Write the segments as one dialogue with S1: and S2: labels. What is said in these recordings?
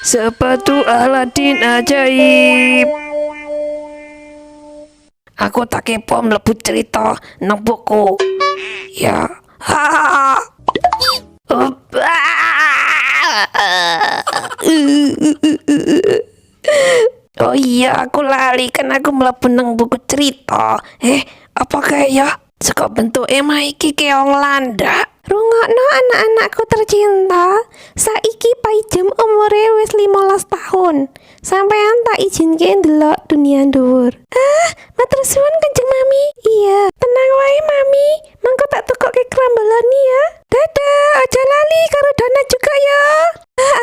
S1: Sepatu Aladin ajaib. Aku tak kepo mlebu cerita nang buku. Ya. Ha. Oh iya, aku lali kan aku mlebu nang buku cerita. Apa kaya? Saka bentuk emah iki keong landak. Rungokno anak-anakku tercinta, saiki Paijem umure wis 15 tahun. Sampean tak izinke ndelok dunia dhuwur. Matur suwun Kanjeng Mami. Iya, tenang wae Mami. Mangko tak tukokke krambalani ya. Dadah, aja lali karo Dana juga ya.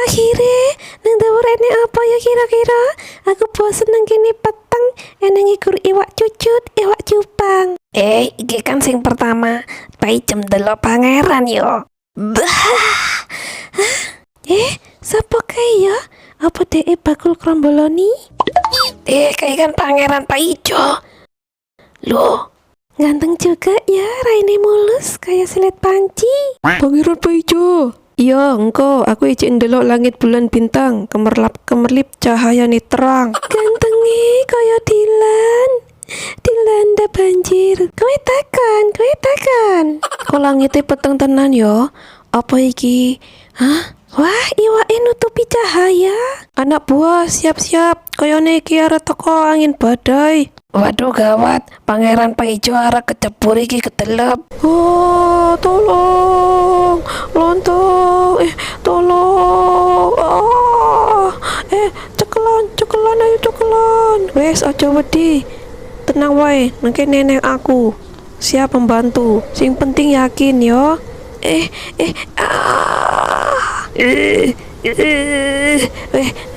S1: Akhirnya nang dhuwur ene apa ya kira-kira? Aku bosen nang kene peteng, eneng ikur iwak cucut, iwak cupang. Iki kan sing pertama, Paijem delok pangeran yo. Sapa kae ya? Apa dhek bakul kromboloni? Kayak kan pangeran Paijo. Loh, ganteng juga ya, raine mulus kayak silet panci. Pangeran Paijo. Iya, engko aku izin ndelok langit bulan bintang, kemerlap-kemerlip cahayane terang. Gantenge kaya Dilan. Dilanda banjir. Kowe takon. Kok langite peteng tenan yo? Apa iki? Wah, iwake nutupi cahaya. Anak buah, siap-siap. Koyone iki arep teko angin badai. Waduh gawat, Pangeran Paijo arep kecebur iki kedelep. Oh, tolong. Lontong. Tolong. Cekelan, ayo cekelan. Wes aja wedi. Tenang wae, mungkin nenek aku siap membantu. Sing penting yakin yo.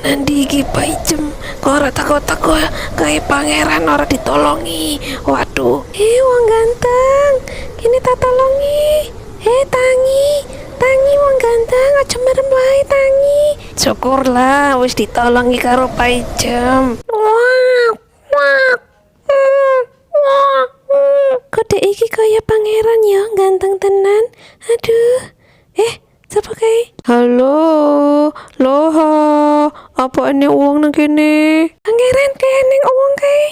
S1: Nanti iki Paijem kok ora tako-tako kayak pangeran ora ditolongi. Waduh. Wong ganteng, kini tak tolongi. Tangi wong ganteng, aja merem wae Tangi. Syukurlah wis ditolongi karo Paijem. Kode iki kaya pangeran ya, ganteng tenan. Aduh. Siapa kae? Halo, loha. Apa ene uang nang kene? Pangeran kae neng uang kae.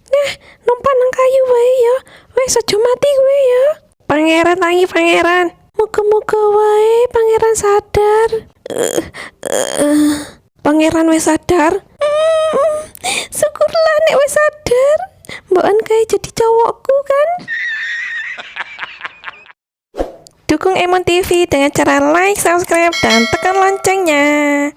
S1: Nah, numpak nang kayu wae ya. Wes aja mati kowe ya. Pangeran Tangi, pangeran. Muga-muga wae pangeran sadar. Pangeran wes sadar. Syukurlah nek wes sadar. Mbokan kae jadi cowokku kan. Dukung Emon TV dengan cara like, subscribe, dan tekan loncengnya.